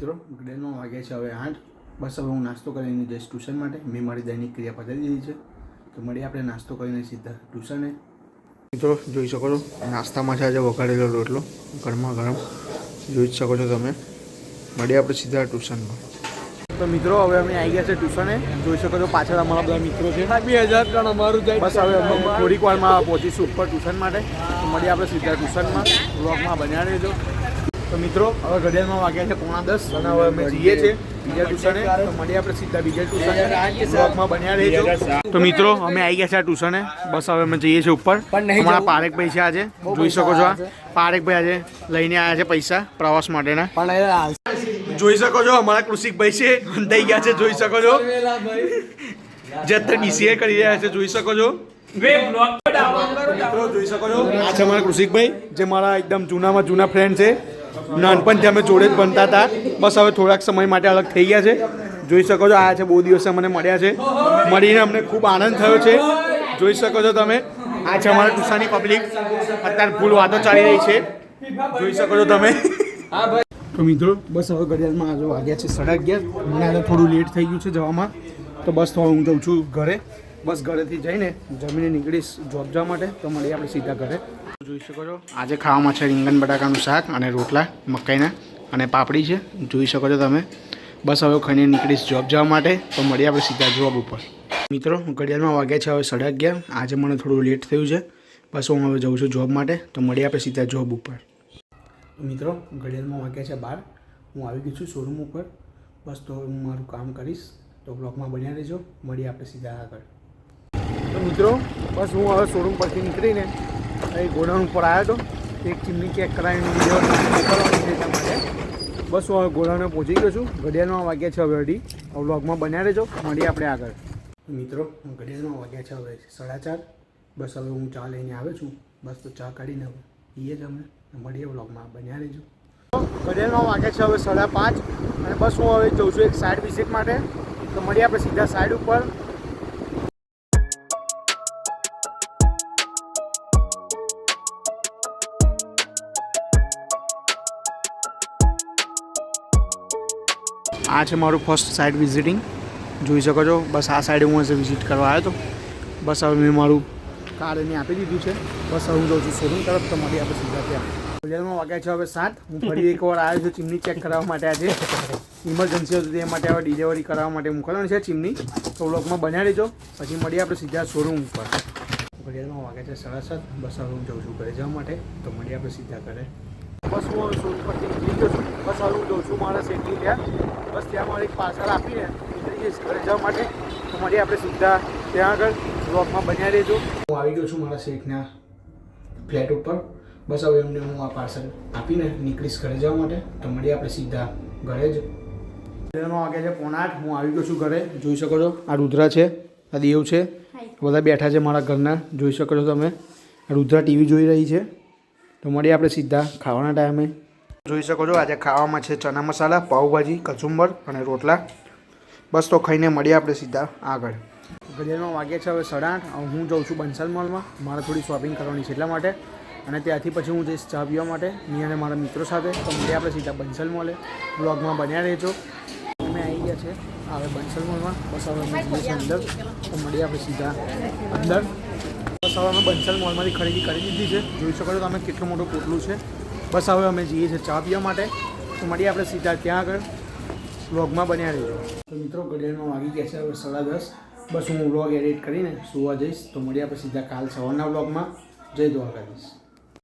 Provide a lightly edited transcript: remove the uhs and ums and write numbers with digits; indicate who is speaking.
Speaker 1: મિત્રો ઘડિયાળમાં વાગ્યા છે હવે 8. બસ હવે હું નાસ્તો કરીને જઈશ ટ્યુશન માટે. મેં મારી દૈનિક ક્રિયા પતાવી દીધી છે, તો મળીએ આપણે નાસ્તો કરીને સીધા ટ્યુશને. મિત્રો જોઈ શકો છો નાસ્તામાં છે આજે વઘારેલો રોટલો ગરમા ગરમ, જોઈ જ શકો છો તમે. મળીએ આપણે સીધા ટ્યુશનમાં. તો મિત્રો હવે અમે આવી ગયા છે ટ્યુશને. જોઈ શકો છો પાછળ અમારા બધા મિત્રો છે. 2000 ટન અમારું જાય. બસ હવે અમે થોડીક વારમાં પહોંચીશું ઉપર ટ્યુશન માટે. તો મળીએ આપણે સીધા ટ્યુશનમાં. વ્લોગમાં બન્યા રહેજો. તો મિત્રો હવે ઘડિયાળમાં વાગ્યા છે 9:45 અને હવે અમે જઈએ છીએ બીજા ટ્યુશને. તો મળીએ આપણે સીધા બીજા ટ્યુશને. વ્લોગમાં બન્યા રહેજો. તો મિત્રો અમે આવી ગયા છે આ ટ્યુશને. બસ હવે અમે જઈએ છીએ ઉપર. અમારા પારેખભાઈ છે આજે, જોઈ શકો છો. આ પારેખભાઈ આજે લઈને આવ્યા છે પૈસા પ્રવાસ માટેના. જોઈ શકો છો અમારા કૃષિકભાઈ છે, થઈ ગયા છે. જોઈ શકો છો જે અત્યારે BCA કરી રહ્યા છે. જોઈ શકો છો મિત્રો, જોઈ શકો છો આ છે અમારા કૃષિકભાઈ, જે મારા એકદમ જૂનામાં જૂના ફ્રેન્ડ છે. નાનપણથી અમે જોડે જ બનતા હતા. બસ હવે થોડાક સમય માટે અલગ થઈ ગયા છે. જોઈ શકો છો આ છે, બહુ દિવસે મને મળ્યા છે. મળીને અમને ખૂબ આનંદ થયો છે. જોઈ શકો છો તમે આ છે અમારા ટુસાની પબ્લિક. અત્યારે ફૂલ વાતો ચાલી રહી છે, જોઈ શકો છો તમે. તો મિત્રો બસ હવે ઘડિયાળમાં આજે વાગ્યા છે 11:30. મને આજે થોડું લેટ થઈ ગયું છે જવામાં, તો બસ તો હું જઉં છું ઘરે. બસ ઘરેથી જઈને જમીને નીકળીશ જોબ જવા માટે. તો મળીએ આપણે સીધા ઘરે. જોઈ શકો છો આજે ખાવામાં છે રીંગણ બટાકાનું શાક અને રોટલા મકાઈના અને પાપડી છે. જોઈ શકો છો તમે. બસ હવે ખાઈને નીકળીશ જોબ જવા માટે. તો મળીએ આપણે સીધા જોબ ઉપર. મિત્રો ઘડિયાળમાં વાગ્યા છે હવે 11:30. આજે મને થોડું લેટ થયું છે. બસ હું હવે જઉં છું જોબ માટે. તો મળીએ આપણે સીધા જોબ ઉપર. મિત્રો ઘડિયાળમાં વાગ્યા છે 12. હું આવી ગયો છું શોરૂમ ઉપર. બસ તો હું મારું કામ કરીશ. તો બ્લોગમાં બન્યા રહેજો. મળીએ આપણે સીધા આગળ. તો મિત્રો બસ હું હવે શોરૂમ પરથી નીકળીને અહીં ગોડાઉન ઉપર આવ્યો હતો. એક ચીમની ચેક કરાવીને વિડીયો મોકલવાની છે એટલા માટે. બસ હું હવે ગોડાઉને પહોંચી ગયો છું. ઘડિયાળમાં વાગ્યા છે હવે 2:30. બ્લોગમાં બન્યા રહેજો. મળીએ આપણે આગળ. મિત્રો ઘડિયાળમાં વાગ્યા છે હવે 4:30. બસ હવે હું ચા લઈને આવ્યો છું. બસ તો ચા કાઢીને હવે પીએ જ અમે. મળીએ વ્લોગમાં બન્યા રહેજો. ઘડિયાળમાં વાગ્યા છે હવે 5:30 અને બસ હું હવે જઉં છું એક સાઈડ વિઝિટ માટે. તો મળીએ આપણે સીધા સાઈડ ઉપર. આ છે મારું ફર્સ્ટ સાઈડ વિઝિટિંગ. જોઈ શકો છો બસ આ સાઈડ હું આજે વિઝિટ કરવા આવ્યો હતો. બસ હવે મેં મારું કાર એને આપી દીધું છે. બસ હવે હું જઉં છું શોરૂમ તરફ. તો મળીએ આપણે સીધા ત્યાં. ઘડિયાળમાં વાગ્યા છે હવે 7. હું ફરી એકવાર આવ્યો છું ચીમની ચેક કરાવવા માટે. આજે ઇમરજન્સી હતું તે માટે હવે ડિલિવરી કરાવવા માટે મોકલવાની છે ચીમની. તો વ્લોગમાં બન્યા રહેજો. પછી મળીએ આપણે સીધા શોરૂમ ઉપર. ઘડિયાળમાં વાગ્યા છે 7:30. બસ હવે હું જઉં છું ઘરે જવા માટે. તો મળીએ આપણે સીધા ઘરે. બસ હું હવે શોરૂમ પરથી નીકળી ગયો છું. બસ હવે હું જઉં છું મારા શેઠની ત્યાં. બસ ત્યાં મારે એક પાર્સલ આપીને નીકળી જઈશ ઘરે જવા માટે. તો મળીએ આપણે સીધા ત્યાં આગળ. બ્લોગમાં બન્યા રહેજો. હું આવી ગયો છું મારા શેઠના ફ્લેટ ઉપર. બસ હવે એમને હું આ પાર્સલ આપીને નીકળીશ ઘરે જવા માટે. તો મળીએ આપણે સીધા ઘરે જ. વાગ્યા છે 9:45. હું આવી ગયો છું ઘરે. જોઈ શકો છો આ રુદ્રા છે, આ દેવ છે, બધા બેઠા છે મારા ઘરના. જોઈ શકો છો તમે. રુદ્રા ટીવી જોઈ રહી છે. તો મળીએ આપણે સીધા ખાવાના ટાઈમે. જોઈ શકો છો આજે ખાવામાં છે ચણા મસાલા, પાઉંભાજી, કચુંબર અને રોટલા. બસ તો ખાઈને મળીએ આપણે સીધા આગળ. ઘડિયાળમાં વાગ્યા છે હવે 8:30. હું જાઉં છું બંસલ મોલમાં. મારે થોડી શોપિંગ કરવાની છે એટલા માટે. અને ત્યાંથી પછી હું જઈશ ચા પીવા માટે મેં અને મારા મિત્રો સાથે. તો મળીએ આપણે સીધા બંસલ મોલે. બ્લોગમાં બન્યા રહેજો. અમે આવી ગયા છે હવે બંસલ મોલમાં. બસ હવે અમે જઈએ છીએ અંદર. તો મળીએ આપણે સીધા અંદર. બસ હવે અમે બંસલ મોલમાંથી ખરીદી કરી દીધી છે. જોઈ શકો છો તમે કેટલું મોટું પોટલું છે. બસ હવે અમે જઈએ છીએ ચા પીવા માટે. તો મળીએ આપણે સીધા ત્યાં આગળ. વ્લોગમાં બન્યા રહેજો. તો મિત્રો ઘડિયાળમાં વાગી ગયા છે હવે 10:30. બસ હું વ્લોગ એડિટ કરીને સુવા જઈશ. તો મળીએ આપણે સીધા કાલ સવારના વ્લોગમાં. જય દ્વારકાધીશ.